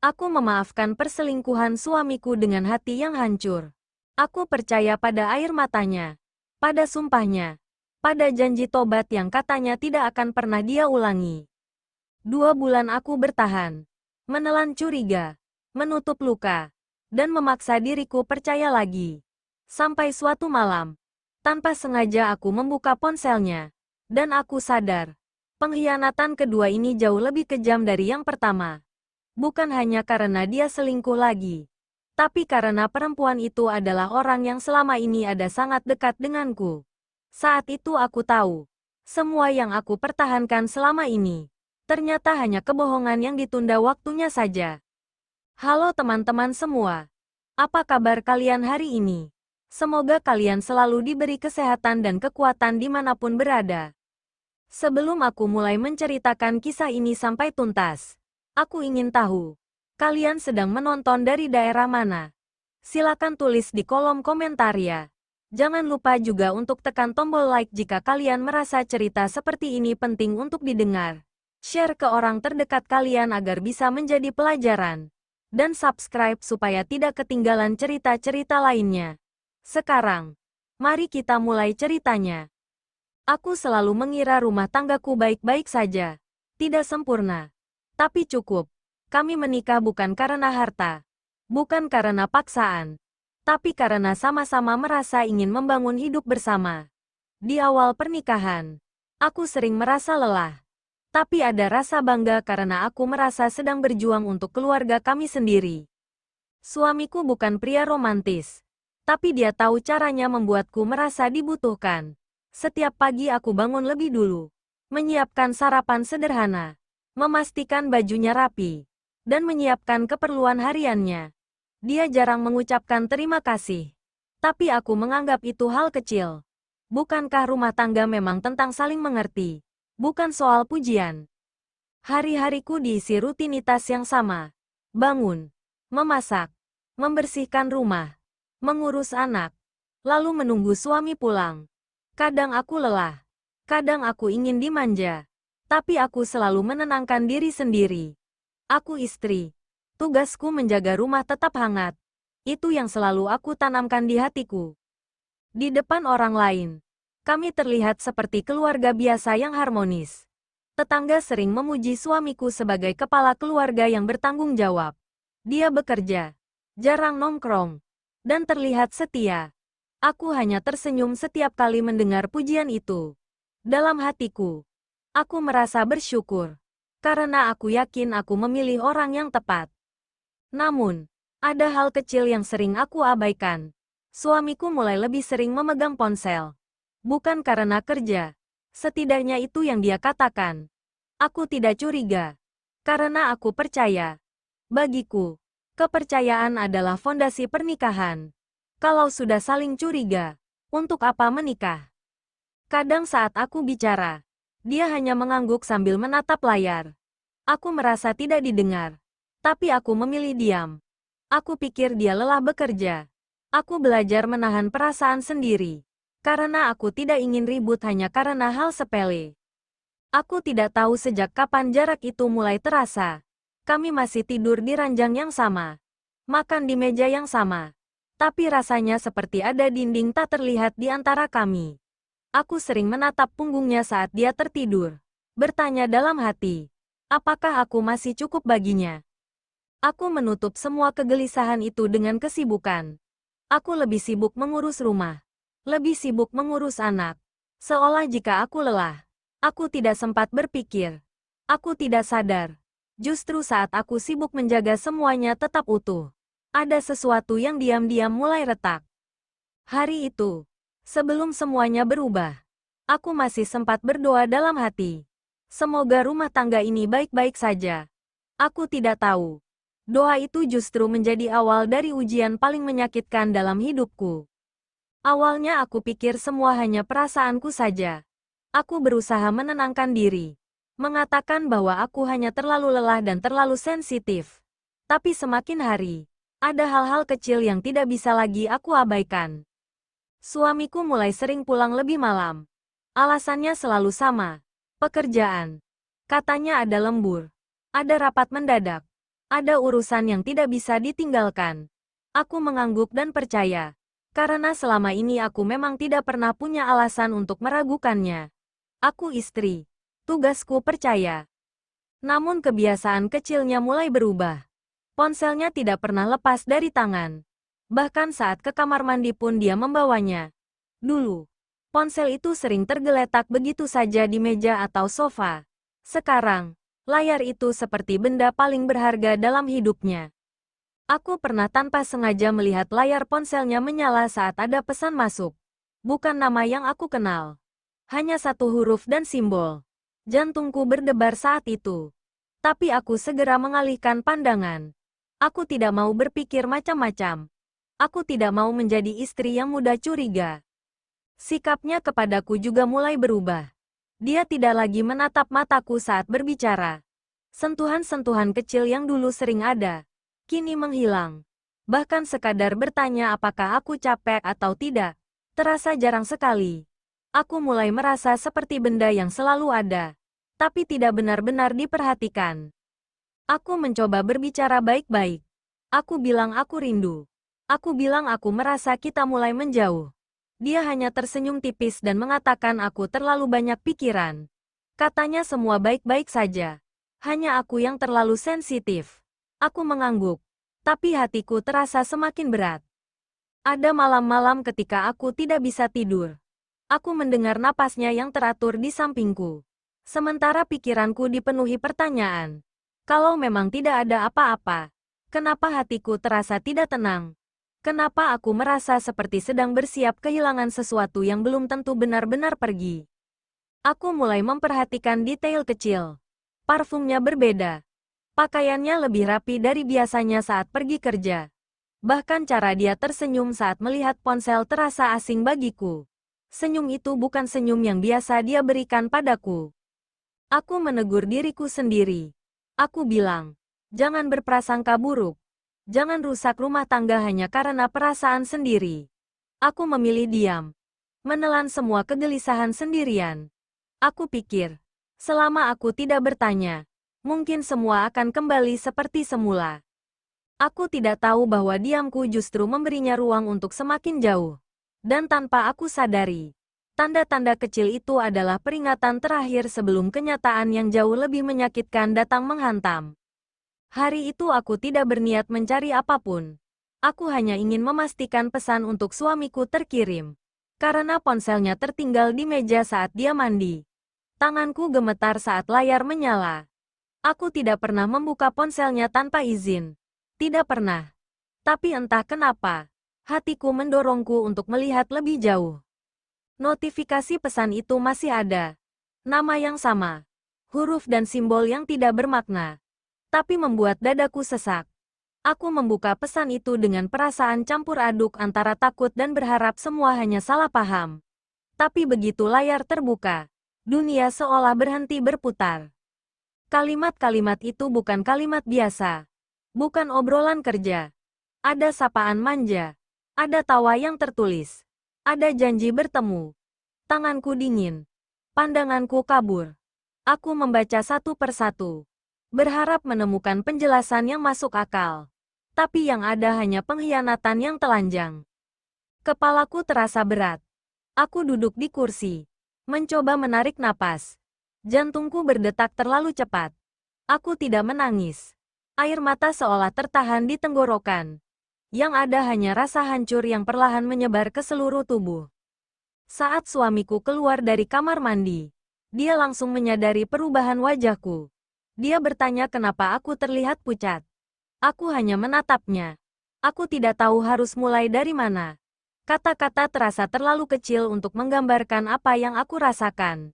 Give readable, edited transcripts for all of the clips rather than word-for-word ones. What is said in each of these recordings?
Aku memaafkan perselingkuhan suamiku dengan hati yang hancur. Aku percaya pada air matanya, pada sumpahnya, pada janji tobat yang katanya tidak akan pernah dia ulangi. 2 bulan aku bertahan, menelan curiga, menutup luka, dan memaksa diriku percaya lagi. Sampai suatu malam, tanpa sengaja aku membuka ponselnya, dan aku sadar, pengkhianatan kedua ini jauh lebih kejam dari yang pertama. Bukan hanya karena dia selingkuh lagi, tapi karena perempuan itu adalah orang yang selama ini ada sangat dekat denganku. Saat itu aku tahu, semua yang aku pertahankan selama ini, ternyata hanya kebohongan yang ditunda waktunya saja. Halo teman-teman semua, apa kabar kalian hari ini? Semoga kalian selalu diberi kesehatan dan kekuatan dimanapun berada. Sebelum aku mulai menceritakan kisah ini sampai tuntas, aku ingin tahu, kalian sedang menonton dari daerah mana? Silakan tulis di kolom komentar ya. Jangan lupa juga untuk tekan tombol like jika kalian merasa cerita seperti ini penting untuk didengar. Share ke orang terdekat kalian agar bisa menjadi pelajaran. Dan subscribe supaya tidak ketinggalan cerita-cerita lainnya. Sekarang, mari kita mulai ceritanya. Aku selalu mengira rumah tanggaku baik-baik saja. Tidak sempurna. Tapi cukup. Kami menikah bukan karena harta. Bukan karena paksaan. Tapi karena sama-sama merasa ingin membangun hidup bersama. Di awal pernikahan, aku sering merasa lelah. Tapi ada rasa bangga karena aku merasa sedang berjuang untuk keluarga kami sendiri. Suamiku bukan pria romantis. Tapi dia tahu caranya membuatku merasa dibutuhkan. Setiap pagi aku bangun lebih dulu. Menyiapkan sarapan sederhana. Memastikan bajunya rapi, dan menyiapkan keperluan hariannya. Dia jarang mengucapkan terima kasih. Tapi aku menganggap itu hal kecil. Bukankah rumah tangga memang tentang saling mengerti? Bukan soal pujian. Hari-hariku diisi rutinitas yang sama. Bangun, memasak, membersihkan rumah, mengurus anak, lalu menunggu suami pulang. Kadang aku lelah. Kadang aku ingin dimanja. Tapi aku selalu menenangkan diri sendiri. Aku istri. Tugasku menjaga rumah tetap hangat. Itu yang selalu aku tanamkan di hatiku. Di depan orang lain, kami terlihat seperti keluarga biasa yang harmonis. Tetangga sering memuji suamiku sebagai kepala keluarga yang bertanggung jawab. Dia bekerja, jarang nongkrong, dan terlihat setia. Aku hanya tersenyum setiap kali mendengar pujian itu. Dalam hatiku, aku merasa bersyukur, karena aku yakin aku memilih orang yang tepat. Namun, ada hal kecil yang sering aku abaikan. Suamiku mulai lebih sering memegang ponsel. Bukan karena kerja. Setidaknya itu yang dia katakan. Aku tidak curiga. Karena aku percaya. Bagiku, kepercayaan adalah fondasi pernikahan. Kalau sudah saling curiga, untuk apa menikah? Kadang saat aku bicara, dia hanya mengangguk sambil menatap layar. Aku merasa tidak didengar. Tapi aku memilih diam. Aku pikir dia lelah bekerja. Aku belajar menahan perasaan sendiri. Karena aku tidak ingin ribut hanya karena hal sepele. Aku tidak tahu sejak kapan jarak itu mulai terasa. Kami masih tidur di ranjang yang sama. Makan di meja yang sama. Tapi rasanya seperti ada dinding tak terlihat di antara kami. Aku sering menatap punggungnya saat dia tertidur. Bertanya dalam hati, apakah aku masih cukup baginya? Aku menutup semua kegelisahan itu dengan kesibukan. Aku lebih sibuk mengurus rumah. Lebih sibuk mengurus anak. Seolah jika aku lelah, aku tidak sempat berpikir. Aku tidak sadar. Justru saat aku sibuk menjaga semuanya tetap utuh, ada sesuatu yang diam-diam mulai retak. Hari itu, sebelum semuanya berubah, aku masih sempat berdoa dalam hati. Semoga rumah tangga ini baik-baik saja. Aku tidak tahu. Doa itu justru menjadi awal dari ujian paling menyakitkan dalam hidupku. Awalnya aku pikir semua hanya perasaanku saja. Aku berusaha menenangkan diri. Mengatakan bahwa aku hanya terlalu lelah dan terlalu sensitif. Tapi semakin hari, ada hal-hal kecil yang tidak bisa lagi aku abaikan. Suamiku mulai sering pulang lebih malam. Alasannya selalu sama. Pekerjaan. Katanya ada lembur. Ada rapat mendadak. Ada urusan yang tidak bisa ditinggalkan. Aku mengangguk dan percaya. Karena selama ini aku memang tidak pernah punya alasan untuk meragukannya. Aku istri. Tugasku percaya. Namun kebiasaan kecilnya mulai berubah. Ponselnya tidak pernah lepas dari tangan. Bahkan saat ke kamar mandi pun dia membawanya. Dulu, ponsel itu sering tergeletak begitu saja di meja atau sofa. Sekarang, layar itu seperti benda paling berharga dalam hidupnya. Aku pernah tanpa sengaja melihat layar ponselnya menyala saat ada pesan masuk. Bukan nama yang aku kenal. Hanya satu huruf dan simbol. Jantungku berdebar saat itu. Tapi aku segera mengalihkan pandangan. Aku tidak mau berpikir macam-macam. Aku tidak mau menjadi istri yang mudah curiga. Sikapnya kepadaku juga mulai berubah. Dia tidak lagi menatap mataku saat berbicara. Sentuhan-sentuhan kecil yang dulu sering ada, kini menghilang. Bahkan sekadar bertanya apakah aku capek atau tidak, terasa jarang sekali. Aku mulai merasa seperti benda yang selalu ada, tapi tidak benar-benar diperhatikan. Aku mencoba berbicara baik-baik. Aku bilang aku rindu. Aku bilang aku merasa kita mulai menjauh. Dia hanya tersenyum tipis dan mengatakan aku terlalu banyak pikiran. Katanya semua baik-baik saja. Hanya aku yang terlalu sensitif. Aku mengangguk. Tapi hatiku terasa semakin berat. Ada malam-malam ketika aku tidak bisa tidur. Aku mendengar napasnya yang teratur di sampingku. Sementara pikiranku dipenuhi pertanyaan. Kalau memang tidak ada apa-apa, kenapa hatiku terasa tidak tenang? Kenapa aku merasa seperti sedang bersiap kehilangan sesuatu yang belum tentu benar-benar pergi? Aku mulai memperhatikan detail kecil. Parfumnya berbeda. Pakaiannya lebih rapi dari biasanya saat pergi kerja. Bahkan cara dia tersenyum saat melihat ponsel terasa asing bagiku. Senyum itu bukan senyum yang biasa dia berikan padaku. Aku menegur diriku sendiri. Aku bilang, jangan berprasangka buruk. Jangan rusak rumah tangga hanya karena perasaan sendiri. Aku memilih diam. Menelan semua kegelisahan sendirian. Aku pikir, selama aku tidak bertanya, mungkin semua akan kembali seperti semula. Aku tidak tahu bahwa diamku justru memberinya ruang untuk semakin jauh. Dan tanpa aku sadari, tanda-tanda kecil itu adalah peringatan terakhir sebelum kenyataan yang jauh lebih menyakitkan datang menghantam. Hari itu aku tidak berniat mencari apapun. Aku hanya ingin memastikan pesan untuk suamiku terkirim. Karena ponselnya tertinggal di meja saat dia mandi. Tanganku gemetar saat layar menyala. Aku tidak pernah membuka ponselnya tanpa izin. Tidak pernah. Tapi entah kenapa, hatiku mendorongku untuk melihat lebih jauh. Notifikasi pesan itu masih ada. Nama yang sama. Huruf dan simbol yang tidak bermakna. Tapi membuat dadaku sesak. Aku membuka pesan itu dengan perasaan campur aduk antara takut dan berharap semua hanya salah paham. Tapi begitu layar terbuka, dunia seolah berhenti berputar. Kalimat-kalimat itu bukan kalimat biasa. Bukan obrolan kerja. Ada sapaan manja. Ada tawa yang tertulis. Ada janji bertemu. Tanganku dingin. Pandanganku kabur. Aku membaca satu persatu. Berharap menemukan penjelasan yang masuk akal. Tapi yang ada hanya pengkhianatan yang telanjang. Kepalaku terasa berat. Aku duduk di kursi. Mencoba menarik napas. Jantungku berdetak terlalu cepat. Aku tidak menangis. Air mata seolah tertahan di tenggorokan. Yang ada hanya rasa hancur yang perlahan menyebar ke seluruh tubuh. Saat suamiku keluar dari kamar mandi, dia langsung menyadari perubahan wajahku. Dia bertanya kenapa aku terlihat pucat. Aku hanya menatapnya. Aku tidak tahu harus mulai dari mana. Kata-kata terasa terlalu kecil untuk menggambarkan apa yang aku rasakan.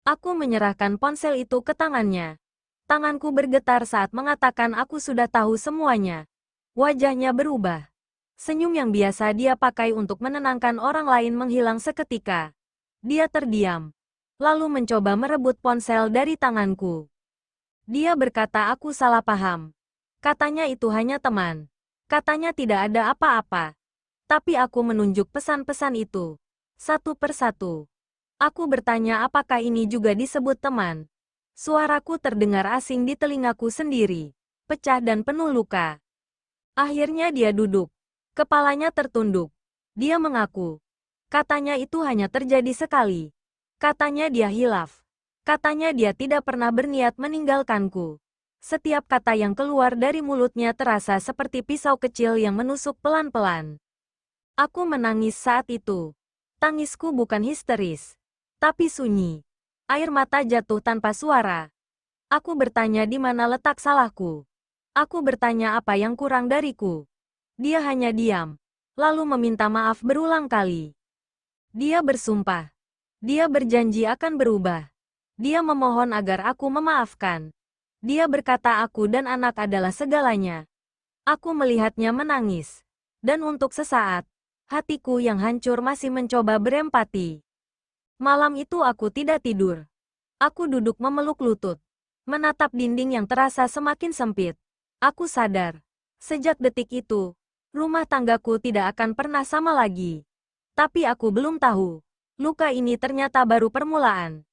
Aku menyerahkan ponsel itu ke tangannya. Tanganku bergetar saat mengatakan aku sudah tahu semuanya. Wajahnya berubah. Senyum yang biasa dia pakai untuk menenangkan orang lain menghilang seketika. Dia terdiam. Lalu mencoba merebut ponsel dari tanganku. Dia berkata aku salah paham. Katanya itu hanya teman. Katanya tidak ada apa-apa. Tapi aku menunjuk pesan-pesan itu. Satu persatu. Aku bertanya apakah ini juga disebut teman. Suaraku terdengar asing di telingaku sendiri. pecah dan penuh luka. Akhirnya dia duduk. Kepalanya tertunduk. Dia mengaku. Katanya itu hanya terjadi sekali. Katanya dia hilaf. Katanya dia tidak pernah berniat meninggalkanku. Setiap kata yang keluar dari mulutnya terasa seperti pisau kecil yang menusuk pelan-pelan. Aku menangis saat itu. Tangisku bukan histeris, tapi sunyi. Air mata jatuh tanpa suara. Aku bertanya di mana letak salahku. Aku bertanya apa yang kurang dariku. Dia hanya diam, lalu meminta maaf berulang kali. Dia bersumpah. Dia berjanji akan berubah. Dia memohon agar aku memaafkan. Dia berkata aku dan anak adalah segalanya. Aku melihatnya menangis. Dan untuk sesaat, hatiku yang hancur masih mencoba berempati. Malam itu aku tidak tidur. Aku duduk memeluk lutut. Menatap dinding yang terasa semakin sempit. Aku sadar. Sejak detik itu, rumah tanggaku tidak akan pernah sama lagi. Tapi aku belum tahu. Luka ini ternyata baru permulaan.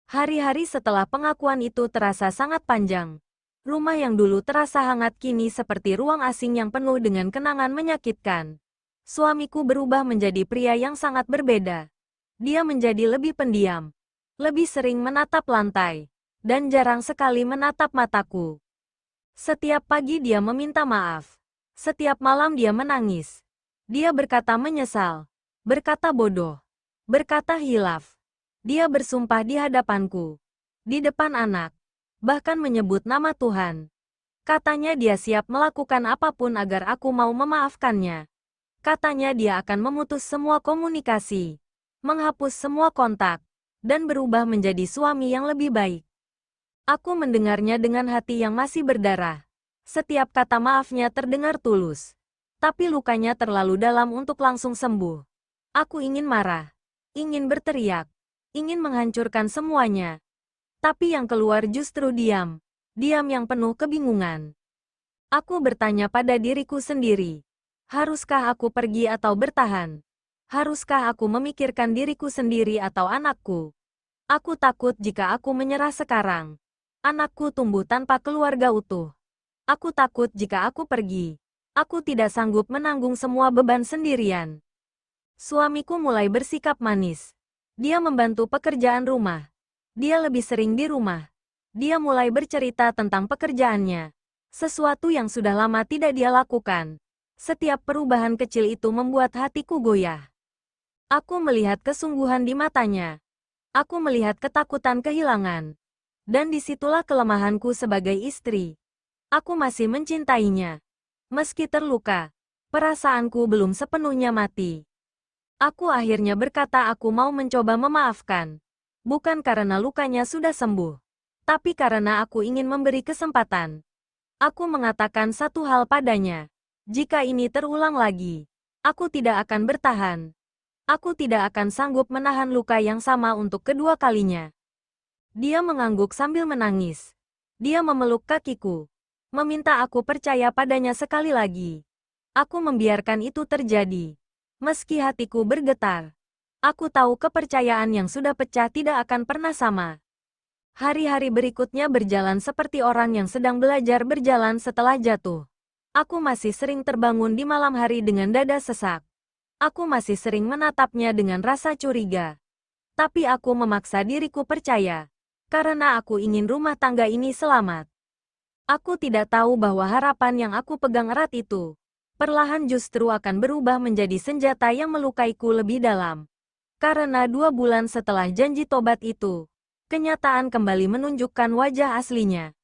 Hari-hari setelah pengakuan itu terasa sangat panjang. Rumah yang dulu terasa hangat kini seperti ruang asing yang penuh dengan kenangan menyakitkan. Suamiku berubah menjadi pria yang sangat berbeda. Dia menjadi lebih pendiam, lebih sering menatap lantai, dan jarang sekali menatap mataku. Setiap pagi dia meminta maaf. Setiap malam dia menangis. Dia berkata menyesal, berkata bodoh, berkata hilaf. Dia bersumpah di hadapanku, di depan anak, bahkan menyebut nama Tuhan. Katanya dia siap melakukan apapun agar aku mau memaafkannya. Katanya dia akan memutus semua komunikasi, menghapus semua kontak, dan berubah menjadi suami yang lebih baik. Aku mendengarnya dengan hati yang masih berdarah. Setiap kata maafnya terdengar tulus. Tapi lukanya terlalu dalam untuk langsung sembuh. Aku ingin marah. Ingin berteriak. Ingin menghancurkan semuanya. Tapi yang keluar justru diam. Diam yang penuh kebingungan. Aku bertanya pada diriku sendiri. Haruskah aku pergi atau bertahan? Haruskah aku memikirkan diriku sendiri atau anakku? Aku takut jika aku menyerah sekarang. Anakku tumbuh tanpa keluarga utuh. Aku takut jika aku pergi. Aku tidak sanggup menanggung semua beban sendirian. Suamiku mulai bersikap manis. Dia membantu pekerjaan rumah. Dia lebih sering di rumah. Dia mulai bercerita tentang pekerjaannya. Sesuatu yang sudah lama tidak dia lakukan. Setiap perubahan kecil itu membuat hatiku goyah. Aku melihat kesungguhan di matanya. Aku melihat ketakutan kehilangan. Dan disitulah kelemahanku sebagai istri. Aku masih mencintainya. Meski terluka, perasaanku belum sepenuhnya mati. Aku akhirnya berkata aku mau mencoba memaafkan. Bukan karena lukanya sudah sembuh. Tapi karena aku ingin memberi kesempatan. Aku mengatakan satu hal padanya. Jika ini terulang lagi, aku tidak akan bertahan. Aku tidak akan sanggup menahan luka yang sama untuk kedua kalinya. Dia mengangguk sambil menangis. Dia memeluk kakiku. Meminta aku percaya padanya sekali lagi. Aku membiarkan itu terjadi. Meski hatiku bergetar. Aku tahu kepercayaan yang sudah pecah tidak akan pernah sama. Hari-hari berikutnya berjalan seperti orang yang sedang belajar berjalan setelah jatuh. Aku masih sering terbangun di malam hari dengan dada sesak. Aku masih sering menatapnya dengan rasa curiga. Tapi aku memaksa diriku percaya. Karena aku ingin rumah tangga ini selamat. Aku tidak tahu bahwa harapan yang aku pegang erat itu, perlahan justru akan berubah menjadi senjata yang melukaiku lebih dalam. Karena 2 bulan setelah janji tobat itu, kenyataan kembali menunjukkan wajah aslinya.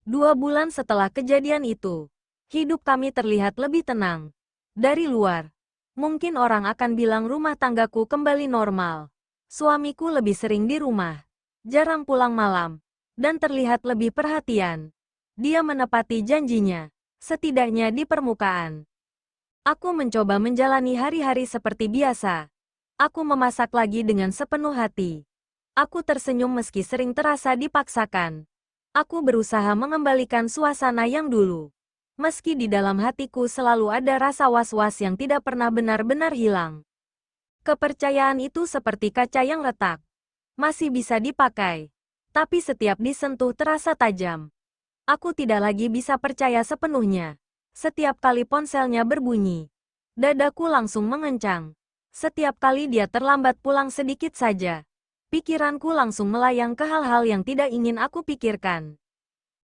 2 bulan setelah kejadian itu, hidup kami terlihat lebih tenang. Dari luar, mungkin orang akan bilang rumah tanggaku kembali normal. Suamiku lebih sering di rumah. Jarang pulang malam, dan terlihat lebih perhatian. Dia menepati janjinya, setidaknya di permukaan. Aku mencoba menjalani hari-hari seperti biasa. Aku memasak lagi dengan sepenuh hati. Aku tersenyum meski sering terasa dipaksakan. Aku berusaha mengembalikan suasana yang dulu. Meski di dalam hatiku selalu ada rasa was-was yang tidak pernah benar-benar hilang. Kepercayaan itu seperti kaca yang retak. Masih bisa dipakai, tapi setiap disentuh terasa tajam. Aku tidak lagi bisa percaya sepenuhnya. Setiap kali ponselnya berbunyi, dadaku langsung mengencang. Setiap kali dia terlambat pulang sedikit saja, pikiranku langsung melayang ke hal-hal yang tidak ingin aku pikirkan.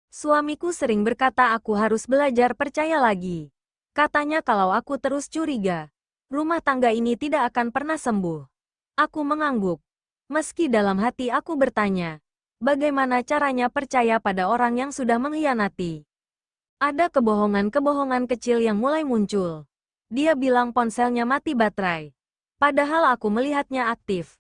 Suamiku sering berkata aku harus belajar percaya lagi. Katanya kalau aku terus curiga, rumah tangga ini tidak akan pernah sembuh. Aku mengangguk. Meski dalam hati aku bertanya, bagaimana caranya percaya pada orang yang sudah mengkhianati? Ada kebohongan-kebohongan kecil yang mulai muncul. Dia bilang ponselnya mati baterai. Padahal aku melihatnya aktif.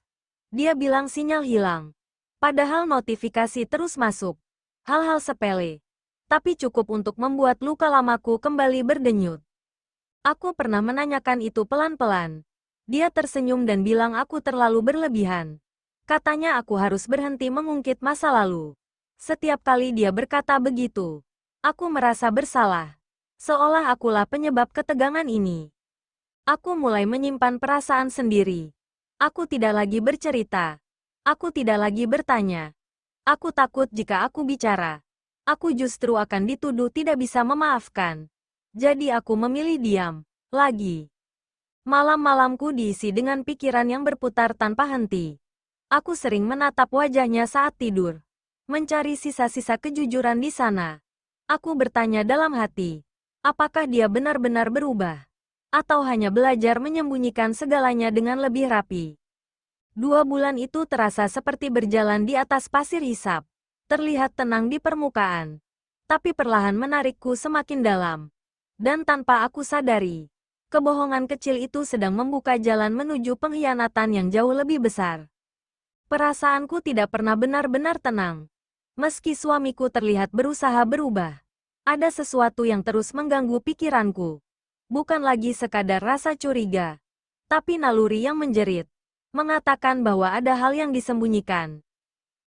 Dia bilang sinyal hilang. Padahal notifikasi terus masuk. Hal-hal sepele. Tapi cukup untuk membuat luka lamaku kembali berdenyut. Aku pernah menanyakan itu pelan-pelan. Dia tersenyum dan bilang aku terlalu berlebihan. Katanya aku harus berhenti mengungkit masa lalu. Setiap kali dia berkata begitu, aku merasa bersalah. Seolah akulah penyebab ketegangan ini. Aku mulai menyimpan perasaan sendiri. Aku tidak lagi bercerita. Aku tidak lagi bertanya. Aku takut jika aku bicara, aku justru akan dituduh tidak bisa memaafkan. Jadi aku memilih diam. Lagi. Malam-malamku diisi dengan pikiran yang berputar tanpa henti. Aku sering menatap wajahnya saat tidur, mencari sisa-sisa kejujuran di sana. Aku bertanya dalam hati, apakah dia benar-benar berubah? Atau hanya belajar menyembunyikan segalanya dengan lebih rapi? 2 bulan itu terasa seperti berjalan di atas pasir hisap. Terlihat tenang di permukaan. Tapi perlahan menarikku semakin dalam. Dan tanpa aku sadari, kebohongan kecil itu sedang membuka jalan menuju pengkhianatan yang jauh lebih besar. Perasaanku tidak pernah benar-benar tenang. Meski suamiku terlihat berusaha berubah, ada sesuatu yang terus mengganggu pikiranku. Bukan lagi sekadar rasa curiga, tapi naluri yang menjerit, mengatakan bahwa ada hal yang disembunyikan.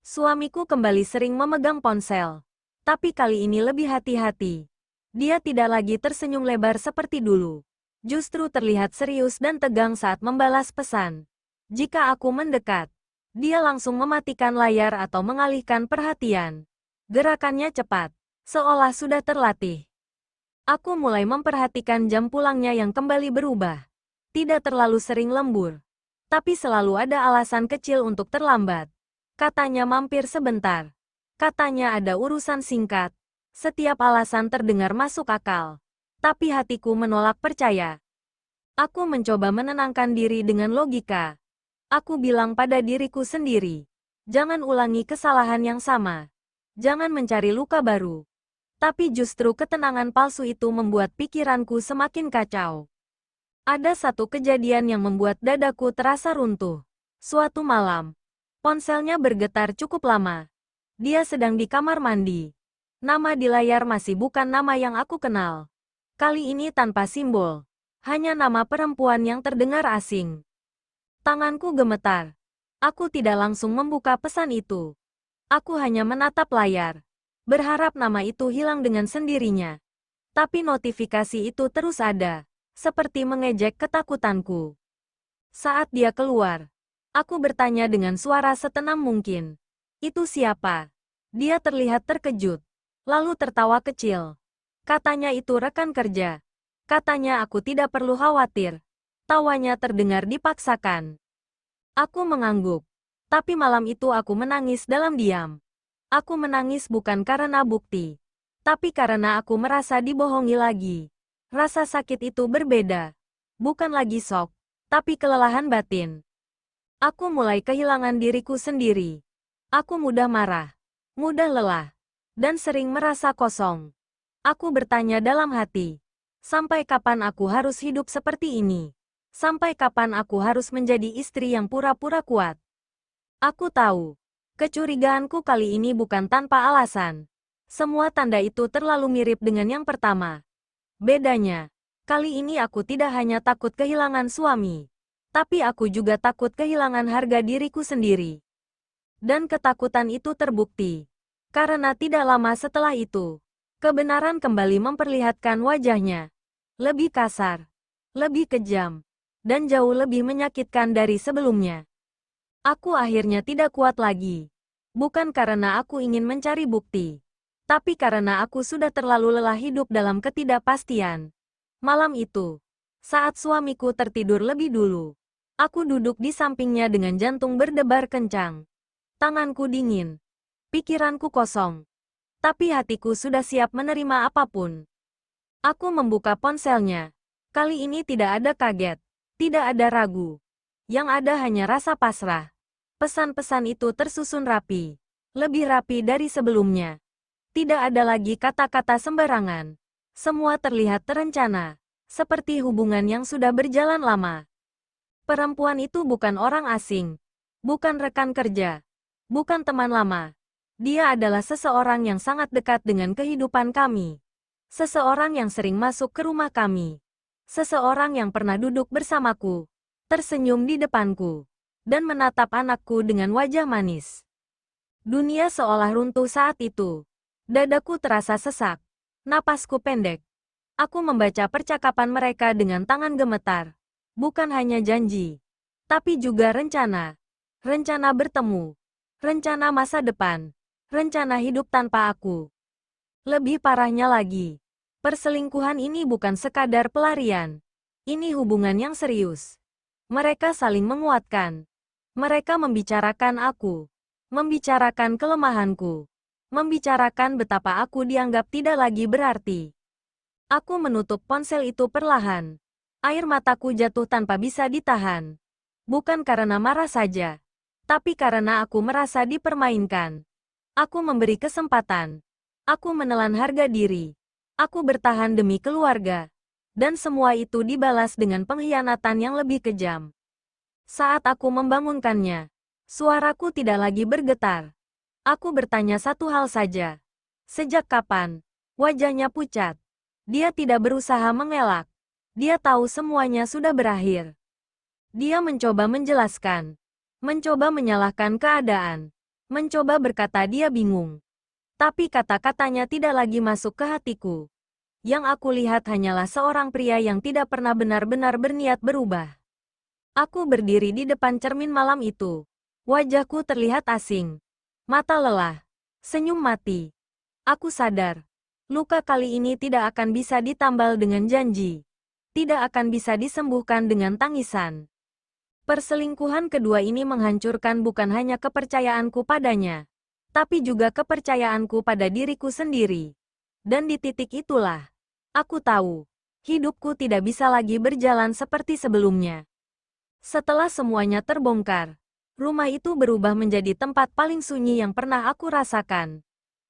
Suamiku kembali sering memegang ponsel, tapi kali ini lebih hati-hati. Dia tidak lagi tersenyum lebar seperti dulu. Justru terlihat serius dan tegang saat membalas pesan. Jika aku mendekat, dia langsung mematikan layar atau mengalihkan perhatian. Gerakannya cepat, seolah sudah terlatih. Aku mulai memperhatikan jam pulangnya yang kembali berubah. Tidak terlalu sering lembur, tapi selalu ada alasan kecil untuk terlambat. Katanya mampir sebentar. Katanya ada urusan singkat. Setiap alasan terdengar masuk akal. Tapi hatiku menolak percaya. Aku mencoba menenangkan diri dengan logika. Aku bilang pada diriku sendiri, jangan ulangi kesalahan yang sama. Jangan mencari luka baru. Tapi justru ketenangan palsu itu membuat pikiranku semakin kacau. Ada satu kejadian yang membuat dadaku terasa runtuh. Suatu malam, ponselnya bergetar cukup lama. Dia sedang di kamar mandi. Nama di layar masih bukan nama yang aku kenal. Kali ini tanpa simbol. Hanya nama perempuan yang terdengar asing. Tanganku gemetar. Aku tidak langsung membuka pesan itu. Aku hanya menatap layar, berharap nama itu hilang dengan sendirinya. Tapi notifikasi itu terus ada, seperti mengejek ketakutanku. Saat dia keluar, aku bertanya dengan suara setenang mungkin. Itu siapa? Dia terlihat terkejut, lalu tertawa kecil. Katanya itu rekan kerja. Katanya aku tidak perlu khawatir. Tawanya terdengar dipaksakan. Aku mengangguk. Tapi malam itu aku menangis dalam diam. Aku menangis bukan karena bukti, tapi karena aku merasa dibohongi lagi. Rasa sakit itu berbeda. Bukan lagi shock, tapi kelelahan batin. Aku mulai kehilangan diriku sendiri. Aku mudah marah, mudah lelah, dan sering merasa kosong. Aku bertanya dalam hati, sampai kapan aku harus hidup seperti ini? Sampai kapan aku harus menjadi istri yang pura-pura kuat? Aku tahu, kecurigaanku kali ini bukan tanpa alasan. Semua tanda itu terlalu mirip dengan yang pertama. Bedanya, kali ini aku tidak hanya takut kehilangan suami, tapi aku juga takut kehilangan harga diriku sendiri. Dan ketakutan itu terbukti. Karena tidak lama setelah itu, kebenaran kembali memperlihatkan wajahnya. Lebih kasar, lebih kejam, dan jauh lebih menyakitkan dari sebelumnya. Aku akhirnya tidak kuat lagi. Bukan karena aku ingin mencari bukti, Tapi karena aku sudah terlalu lelah hidup dalam ketidakpastian. Malam itu, saat suamiku tertidur lebih dulu, aku duduk di sampingnya dengan jantung berdebar kencang. Tanganku dingin, pikiranku kosong. Tapi hatiku sudah siap menerima apapun. Aku membuka ponselnya. Kali ini tidak ada kaget, tidak ada ragu. Yang ada hanya rasa pasrah. Pesan-pesan itu tersusun rapi. Lebih rapi dari sebelumnya. Tidak ada lagi kata-kata sembarangan. Semua terlihat terencana. Seperti hubungan yang sudah berjalan lama. Perempuan itu bukan orang asing. Bukan rekan kerja. Bukan teman lama. Dia adalah seseorang yang sangat dekat dengan kehidupan kami. Seseorang yang sering masuk ke rumah kami. Seseorang yang pernah duduk bersamaku. Tersenyum di depanku. Dan menatap anakku dengan wajah manis. Dunia seolah runtuh saat itu. Dadaku terasa sesak. Napasku pendek. Aku membaca percakapan mereka dengan tangan gemetar. Bukan hanya janji. Tapi juga rencana. Rencana bertemu. Rencana masa depan. Rencana hidup tanpa aku. Lebih parahnya lagi. Perselingkuhan ini bukan sekadar pelarian. Ini hubungan yang serius. Mereka saling menguatkan. Mereka membicarakan aku. Membicarakan kelemahanku. Membicarakan betapa aku dianggap tidak lagi berarti. Aku menutup ponsel itu perlahan. Air mataku jatuh tanpa bisa ditahan. Bukan karena marah saja. Tapi karena aku merasa dipermainkan. Aku memberi kesempatan. Aku menelan harga diri. Aku bertahan demi keluarga. Dan semua itu dibalas dengan pengkhianatan yang lebih kejam. Saat aku membangunkannya, suaraku tidak lagi bergetar. Aku bertanya satu hal saja. Sejak kapan? Wajahnya pucat. Dia tidak berusaha mengelak. Dia tahu semuanya sudah berakhir. Dia mencoba menjelaskan. Mencoba menyalahkan keadaan. Mencoba berkata dia bingung. Tapi kata-katanya tidak lagi masuk ke hatiku. Yang aku lihat hanyalah seorang pria yang tidak pernah benar-benar berniat berubah. Aku berdiri di depan cermin malam itu. Wajahku terlihat asing. Mata lelah. Senyum mati. Aku sadar. Luka kali ini tidak akan bisa ditambal dengan janji. Tidak akan bisa disembuhkan dengan tangisan. Perselingkuhan kedua ini menghancurkan bukan hanya kepercayaanku padanya, tapi juga kepercayaanku pada diriku sendiri. Dan di titik itulah, aku tahu, hidupku tidak bisa lagi berjalan seperti sebelumnya. Setelah semuanya terbongkar, rumah itu berubah menjadi tempat paling sunyi yang pernah aku rasakan.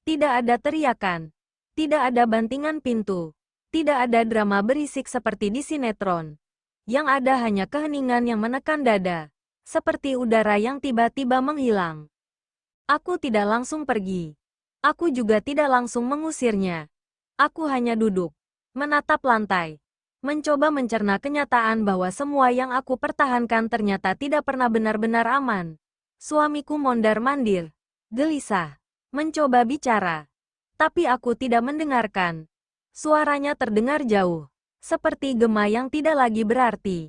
Tidak ada teriakan, tidak ada bantingan pintu, tidak ada drama berisik seperti di sinetron. Yang ada hanya keheningan yang menekan dada, seperti udara yang tiba-tiba menghilang. Aku tidak langsung pergi. Aku juga tidak langsung mengusirnya. Aku hanya duduk, menatap lantai, mencoba mencerna kenyataan bahwa semua yang aku pertahankan ternyata tidak pernah benar-benar aman. Suamiku mondar-mandir, gelisah, mencoba bicara. Tapi aku tidak mendengarkan. Suaranya terdengar jauh. Seperti gema yang tidak lagi berarti.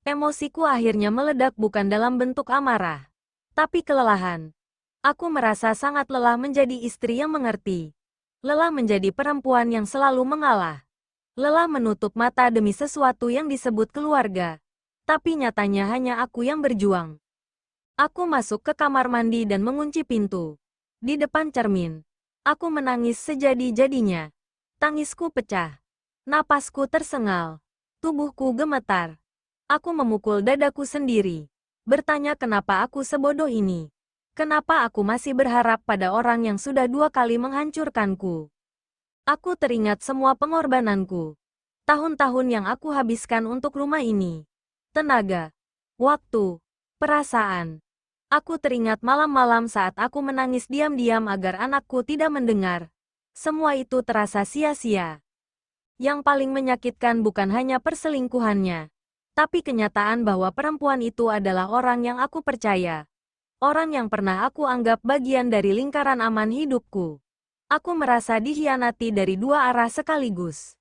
Emosiku akhirnya meledak bukan dalam bentuk amarah, tapi kelelahan. Aku merasa sangat lelah menjadi istri yang mengerti. Lelah menjadi perempuan yang selalu mengalah. Lelah menutup mata demi sesuatu yang disebut keluarga. Tapi nyatanya hanya aku yang berjuang. Aku masuk ke kamar mandi dan mengunci pintu. Di depan cermin, aku menangis sejadi-jadinya. Tangisku pecah. Napasku tersengal. Tubuhku gemetar. Aku memukul dadaku sendiri. Bertanya kenapa aku sebodoh ini. Kenapa aku masih berharap pada orang yang sudah 2 kali menghancurkanku. Aku teringat semua pengorbananku. Tahun-tahun yang aku habiskan untuk rumah ini. Tenaga. Waktu. Perasaan. Aku teringat malam-malam saat aku menangis diam-diam agar anakku tidak mendengar. Semua itu terasa sia-sia. Yang paling menyakitkan bukan hanya perselingkuhannya, tapi kenyataan bahwa perempuan itu adalah orang yang aku percaya. Orang yang pernah aku anggap bagian dari lingkaran aman hidupku. Aku merasa dikhianati dari 2 arah sekaligus.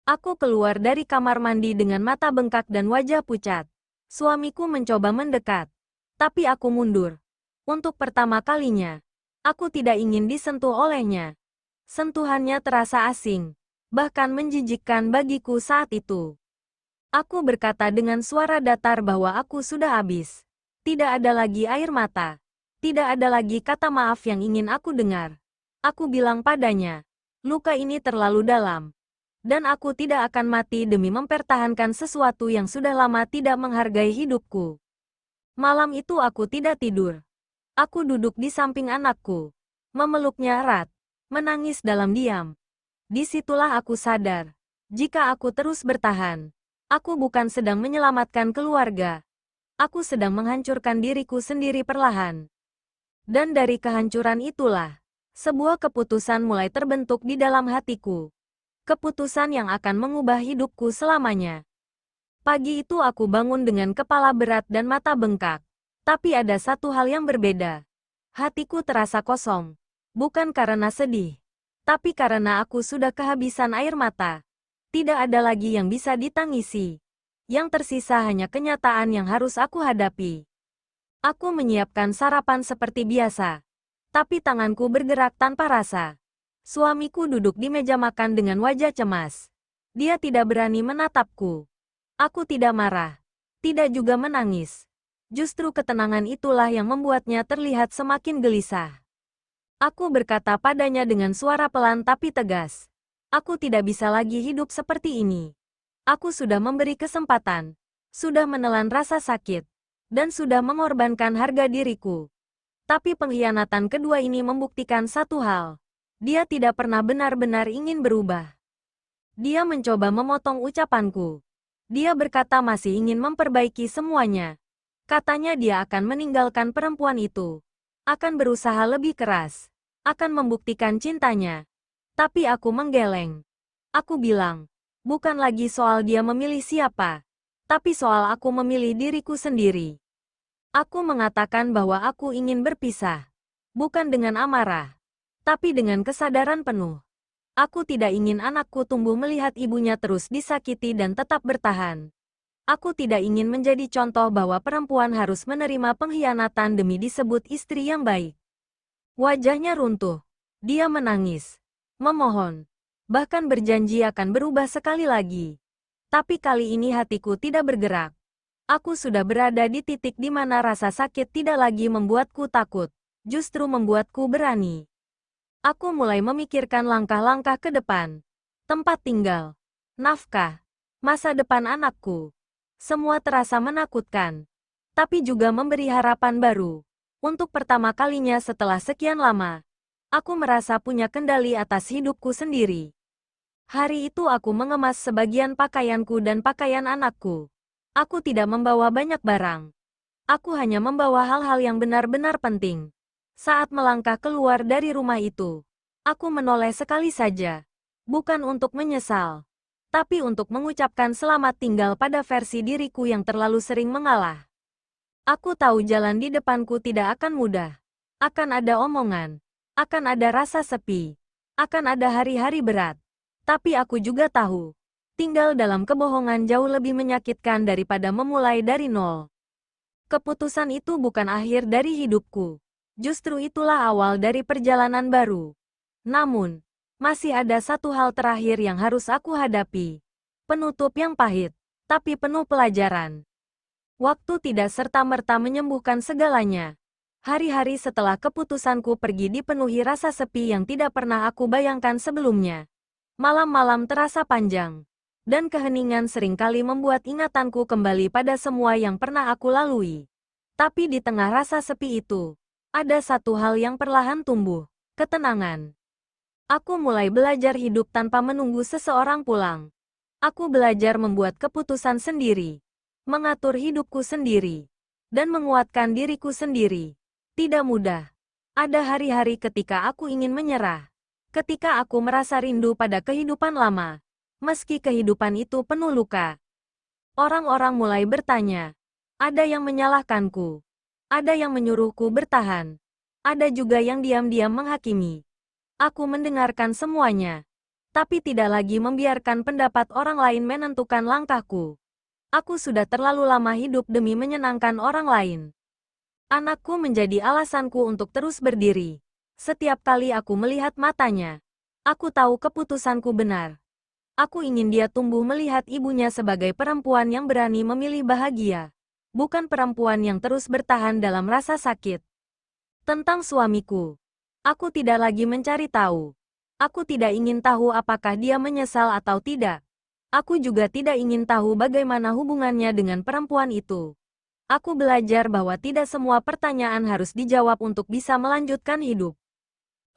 Aku keluar dari kamar mandi dengan mata bengkak dan wajah pucat. Suamiku mencoba mendekat, tapi aku mundur. Untuk pertama kalinya, aku tidak ingin disentuh olehnya. Sentuhannya terasa asing, bahkan menjijikkan bagiku saat itu. Aku berkata dengan suara datar bahwa aku sudah habis. Tidak ada lagi air mata. Tidak ada lagi kata maaf yang ingin aku dengar. Aku bilang padanya, luka ini terlalu dalam. Dan aku tidak akan mati demi mempertahankan sesuatu yang sudah lama tidak menghargai hidupku. Malam itu aku tidak tidur. Aku duduk di samping anakku, memeluknya erat, menangis dalam diam. Disitulah aku sadar, jika aku terus bertahan, aku bukan sedang menyelamatkan keluarga. Aku sedang menghancurkan diriku sendiri perlahan. Dan dari kehancuran itulah, sebuah keputusan mulai terbentuk di dalam hatiku. Keputusan yang akan mengubah hidupku selamanya. Pagi itu aku bangun dengan kepala berat dan mata bengkak. Tapi ada satu hal yang berbeda. Hatiku terasa kosong. Bukan karena sedih, tapi karena aku sudah kehabisan air mata. Tidak ada lagi yang bisa ditangisi. Yang tersisa hanya kenyataan yang harus aku hadapi. Aku menyiapkan sarapan seperti biasa. Tapi tanganku bergerak tanpa rasa. Suamiku duduk di meja makan dengan wajah cemas. Dia tidak berani menatapku. Aku tidak marah. Tidak juga menangis. Justru ketenangan itulah yang membuatnya terlihat semakin gelisah. Aku berkata padanya dengan suara pelan tapi tegas. Aku tidak bisa lagi hidup seperti ini. Aku sudah memberi kesempatan, sudah menelan rasa sakit, dan sudah mengorbankan harga diriku. Tapi pengkhianatan kedua ini membuktikan satu hal. Dia tidak pernah benar-benar ingin berubah. Dia mencoba memotong ucapanku. Dia berkata masih ingin memperbaiki semuanya. Katanya dia akan meninggalkan perempuan itu. Akan berusaha lebih keras. Akan membuktikan cintanya. Tapi aku menggeleng. Aku bilang, bukan lagi soal dia memilih siapa. Tapi soal aku memilih diriku sendiri. Aku mengatakan bahwa aku ingin berpisah. Bukan dengan amarah. Tapi dengan kesadaran penuh. Aku tidak ingin anakku tumbuh melihat ibunya terus disakiti dan tetap bertahan. Aku tidak ingin menjadi contoh bahwa perempuan harus menerima pengkhianatan demi disebut istri yang baik. Wajahnya runtuh. Dia menangis. Memohon. Bahkan berjanji akan berubah sekali lagi. Tapi kali ini hatiku tidak bergerak. Aku sudah berada di titik di mana rasa sakit tidak lagi membuatku takut. Justru membuatku berani. Aku mulai memikirkan langkah-langkah ke depan. Tempat tinggal. Nafkah. Masa depan anakku. Semua terasa menakutkan, tapi juga memberi harapan baru. Untuk pertama kalinya setelah sekian lama, aku merasa punya kendali atas hidupku sendiri. Hari itu aku mengemas sebagian pakaianku dan pakaian anakku. Aku tidak membawa banyak barang. Aku hanya membawa hal-hal yang benar-benar penting. Saat melangkah keluar dari rumah itu, aku menoleh sekali saja. Bukan untuk menyesal, tapi untuk mengucapkan selamat tinggal pada versi diriku yang terlalu sering mengalah. Aku tahu jalan di depanku tidak akan mudah. Akan ada omongan. Akan ada rasa sepi. Akan ada hari-hari berat. Tapi aku juga tahu, tinggal dalam kebohongan jauh lebih menyakitkan daripada memulai dari nol. Keputusan itu bukan akhir dari hidupku. Justru itulah awal dari perjalanan baru. Namun, masih ada satu hal terakhir yang harus aku hadapi. Penutup yang pahit, tapi penuh pelajaran. Waktu tidak serta-merta menyembuhkan segalanya. Hari-hari setelah keputusanku pergi dipenuhi rasa sepi yang tidak pernah aku bayangkan sebelumnya. Malam-malam terasa panjang. Dan keheningan seringkali membuat ingatanku kembali pada semua yang pernah aku lalui. Tapi di tengah rasa sepi itu, ada satu hal yang perlahan tumbuh. Ketenangan. Aku mulai belajar hidup tanpa menunggu seseorang pulang. Aku belajar membuat keputusan sendiri, mengatur hidupku sendiri, dan menguatkan diriku sendiri. Tidak mudah. Ada hari-hari ketika aku ingin menyerah. Ketika aku merasa rindu pada kehidupan lama. Meski kehidupan itu penuh luka. Orang-orang mulai bertanya. Ada yang menyalahkanku. Ada yang menyuruhku bertahan. Ada juga yang diam-diam menghakimi. Aku mendengarkan semuanya, tapi tidak lagi membiarkan pendapat orang lain menentukan langkahku. Aku sudah terlalu lama hidup demi menyenangkan orang lain. Anakku menjadi alasanku untuk terus berdiri. Setiap kali aku melihat matanya, Aku tahu keputusanku benar. Aku ingin dia tumbuh melihat ibunya sebagai perempuan yang berani memilih bahagia, bukan perempuan yang terus bertahan dalam rasa sakit. Tentang suamiku, aku tidak lagi mencari tahu. Aku tidak ingin tahu apakah dia menyesal atau tidak. Aku juga tidak ingin tahu bagaimana hubungannya dengan perempuan itu. Aku belajar bahwa tidak semua pertanyaan harus dijawab untuk bisa melanjutkan hidup.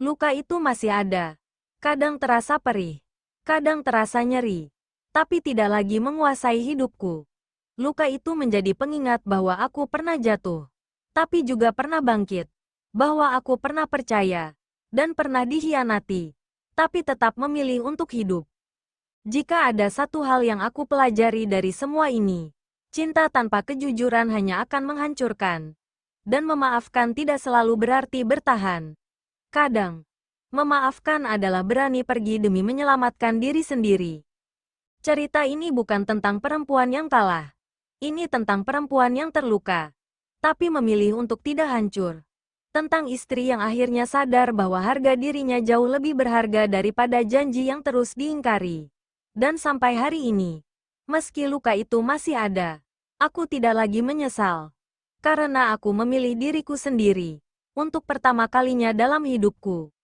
Luka itu masih ada. Kadang terasa perih. Kadang terasa nyeri. Tapi tidak lagi menguasai hidupku. Luka itu menjadi pengingat bahwa aku pernah jatuh. Tapi juga pernah bangkit. Bahwa aku pernah percaya. Dan pernah dikhianati. Tapi tetap memilih untuk hidup. Jika ada satu hal yang aku pelajari dari semua ini, cinta tanpa kejujuran hanya akan menghancurkan. Dan memaafkan tidak selalu berarti bertahan. Kadang, memaafkan adalah berani pergi demi menyelamatkan diri sendiri. Cerita ini bukan tentang perempuan yang kalah. Ini tentang perempuan yang terluka, tapi memilih untuk tidak hancur. Tentang istri yang akhirnya sadar bahwa harga dirinya jauh lebih berharga daripada janji yang terus diingkari. Dan sampai hari ini, meski luka itu masih ada, aku tidak lagi menyesal. Karena aku memilih diriku sendiri untuk pertama kalinya dalam hidupku.